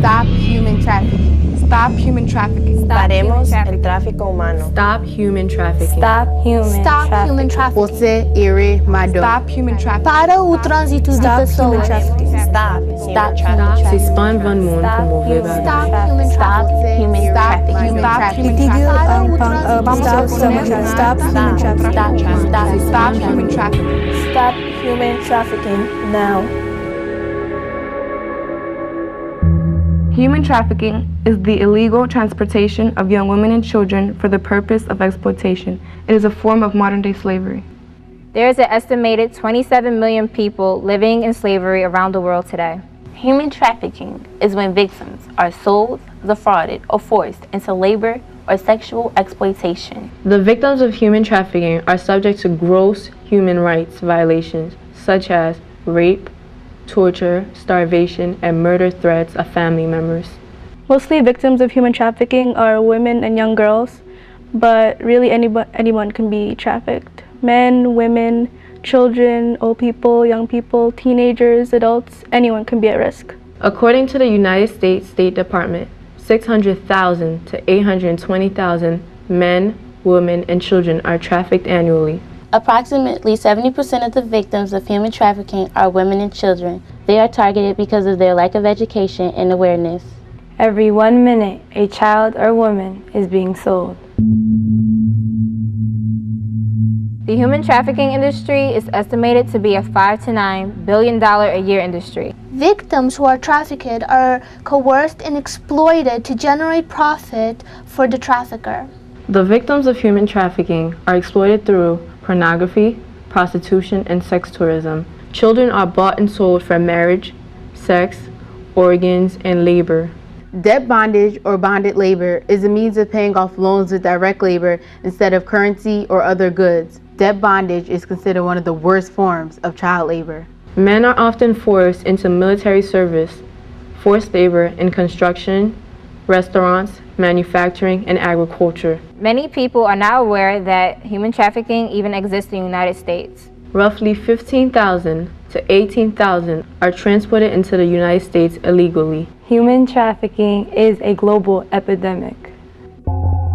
Stop human trafficking. Stop human trafficking. Paremos el tráfico humano. Stop human trafficking. Stop human trafficking. Você ire mado. Stop human trafficking. Para o trânsito de pessoas. Stop human trafficking. Suspend Van Moon promover Stop human trafficking. Stop human trafficking. Stop human trafficking. Stop human trafficking now. Human trafficking is the illegal transportation of young women and children for the purpose of exploitation. It is a form of modern-day slavery. There is an estimated 27 million people living in slavery around the world today. Human trafficking is when victims are sold, defrauded, or forced into labor or sexual exploitation. The victims of human trafficking are subject to gross human rights violations such as rape, torture, starvation, and murder threats of family members. Mostly victims of human trafficking are women and young girls, but really anyone can be trafficked. Men, women, children, old people, young people, teenagers, adults, anyone can be at risk. According to the United States State Department, 600,000 to 820,000 men, women, and children are trafficked annually. Approximately 70% of the victims of human trafficking are women and children. They are targeted because of their lack of education and awareness. Every 1 minute, a child or woman is being sold. The human trafficking industry is estimated to be a $5 to $9 billion a year industry. Victims who are trafficked are coerced and exploited to generate profit for the trafficker. The victims of human trafficking are exploited through pornography, prostitution, and sex tourism. Children are bought and sold for marriage, sex, organs, and labor. Debt bondage or bonded labor is a means of paying off loans with direct labor instead of currency or other goods. Debt bondage is considered one of the worst forms of child labor. Men are often forced into military service, forced labor in construction, restaurants, manufacturing, and agriculture. Many people are not aware that human trafficking even exists in the United States. Roughly 15,000 to 18,000 are transported into the United States illegally. Human trafficking is a global epidemic.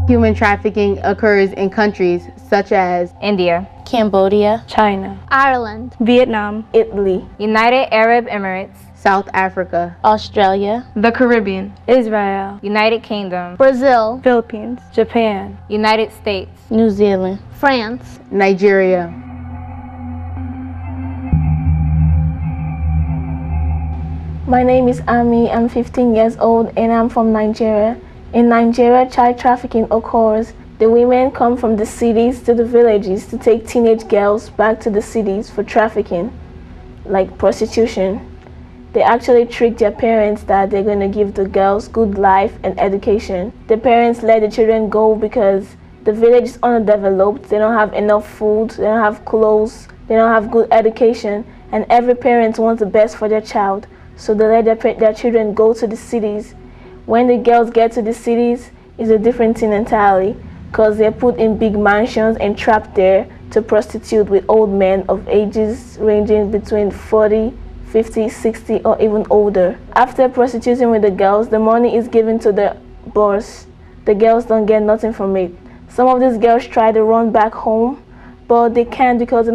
Human trafficking occurs in countries such as India, Cambodia, China, Ireland, Vietnam, Italy, United Arab Emirates, South Africa, Australia, The Caribbean, Israel, United Kingdom, Brazil, Philippines, Japan, United States, New Zealand. France. Nigeria. My name is Ami, I'm 15 years old and I'm from Nigeria. In Nigeria, child trafficking occurs. The women come from the cities to the villages to take teenage girls back to the cities for trafficking, like prostitution. They actually trick their parents that they're going to give the girls good life and education. The parents let the children go because the village is undeveloped, they don't have enough food, they don't have clothes, they don't have good education, and every parent wants the best for their child. So they let their children go to the cities. When the girls get to the cities, it's a different thing entirely, because they're put in big mansions and trapped there to prostitute with old men of ages ranging between 40, 50, 60, or even older. After prostituting with the girls, the money is given to the boss. The girls don't get nothing from it. Some of these girls try to run back home, but they can't because they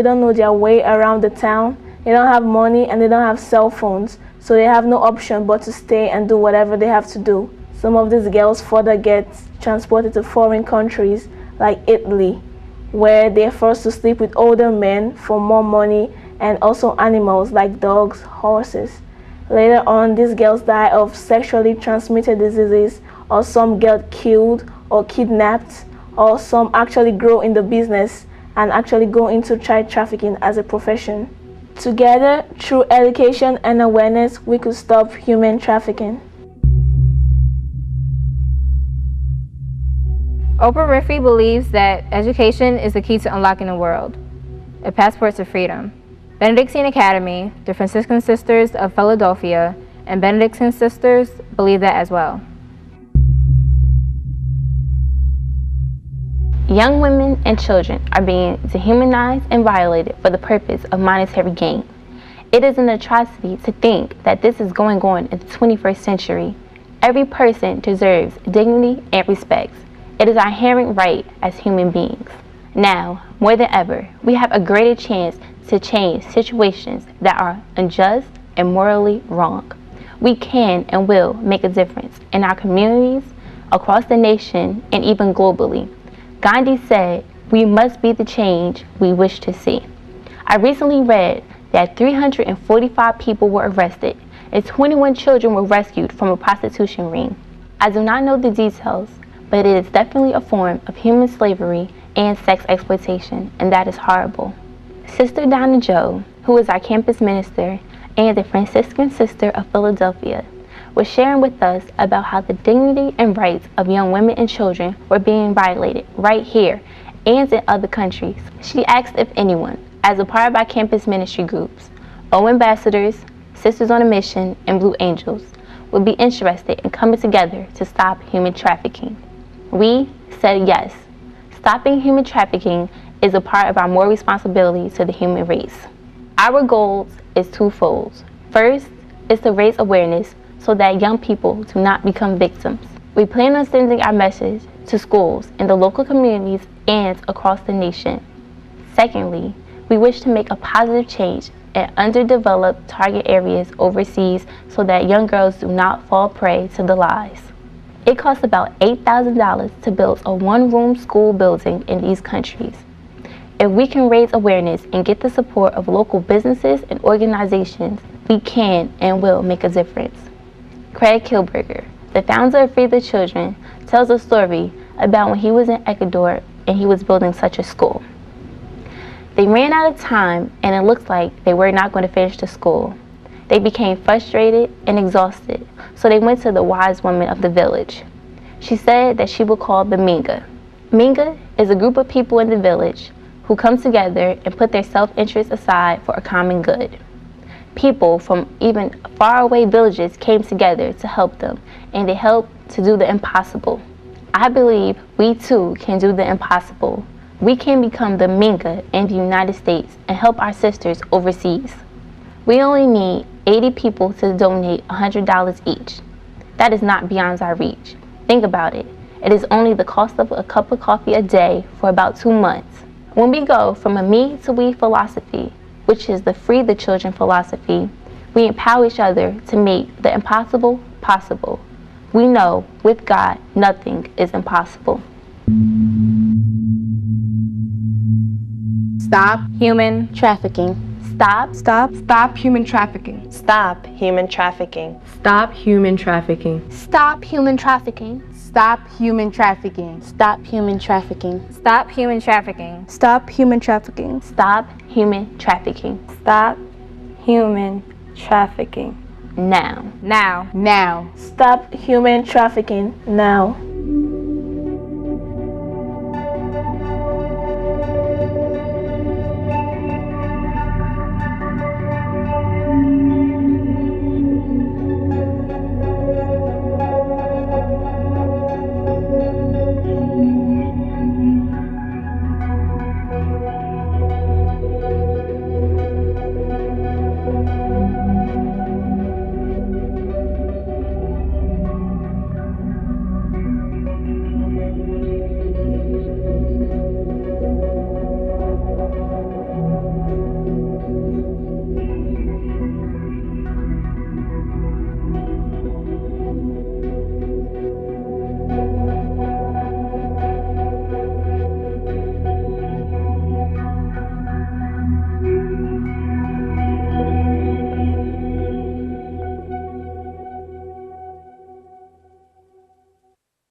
don't know their way around the town. They don't have money and they don't have cell phones, so they have no option but to stay and do whatever they have to do. Some of these girls further get transported to foreign countries like Italy, where they're forced to sleep with older men for more money and also animals like dogs, horses. Later on, these girls die of sexually transmitted diseases, or some get killed or kidnapped, or some actually grow in the business and actually go into child trafficking as a profession. Together, through education and awareness, we could stop human trafficking. Oprah Winfrey believes that education is the key to unlocking the world, a passport to freedom. Benedictine Academy, the Franciscan Sisters of Philadelphia, and Benedictine Sisters believe that as well. Young women and children are being dehumanized and violated for the purpose of monetary gain. It is an atrocity to think that this is going on in the 21st century. Every person deserves dignity and respect. It is our inherent right as human beings. Now, more than ever, we have a greater chance to change situations that are unjust and morally wrong. We can and will make a difference in our communities, across the nation, and even globally. Gandhi said, "We must be the change we wish to see." I recently read that 345 people were arrested and 21 children were rescued from a prostitution ring. I do not know the details, but it is definitely a form of human slavery and sex exploitation, and that is horrible. Sister Donna Joe, who is our campus minister and the Franciscan Sister of Philadelphia, was sharing with us about how the dignity and rights of young women and children were being violated right here and in other countries. She asked if anyone, as a part of our campus ministry groups, O Ambassadors, Sisters on a Mission, and Blue Angels, would be interested in coming together to stop human trafficking. We said yes. Stopping human trafficking is a part of our moral responsibility to the human race. Our goals is twofold. First is to raise awareness so that young people do not become victims. We plan on sending our message to schools in the local communities and across the nation. Secondly, we wish to make a positive change in underdeveloped target areas overseas so that young girls do not fall prey to the lies. It costs about $8,000 to build a one-room school building in these countries. If we can raise awareness and get the support of local businesses and organizations, we can and will make a difference. Craig Kilberger, the founder of Free the Children, tells a story about when he was in Ecuador and he was building such a school. They ran out of time and it looked like they were not going to finish the school. They became frustrated and exhausted, so they went to the wise woman of the village. She said that she would call the Minga. Minga is a group of people in the village who come together and put their self-interest aside for a common good. People from even faraway villages came together to help them, and they helped to do the impossible. I believe we too can do the impossible. We can become the Minga in the United States and help our sisters overseas. We only need 80 people to donate $100 each. That is not beyond our reach. Think about it. It is only the cost of a cup of coffee a day for about 2 months. When we go from a me to we philosophy, which is the Free the Children philosophy, we empower each other to make the impossible possible. We know with God, nothing is impossible. Stop human Trafficking. Stop human trafficking. Stop human trafficking. Stop human trafficking. Stop human trafficking. Stop human trafficking. Stop human trafficking. Stop human trafficking. Stop human trafficking. Stop human trafficking. Stop human trafficking. Now. Now. Now. Stop human trafficking now.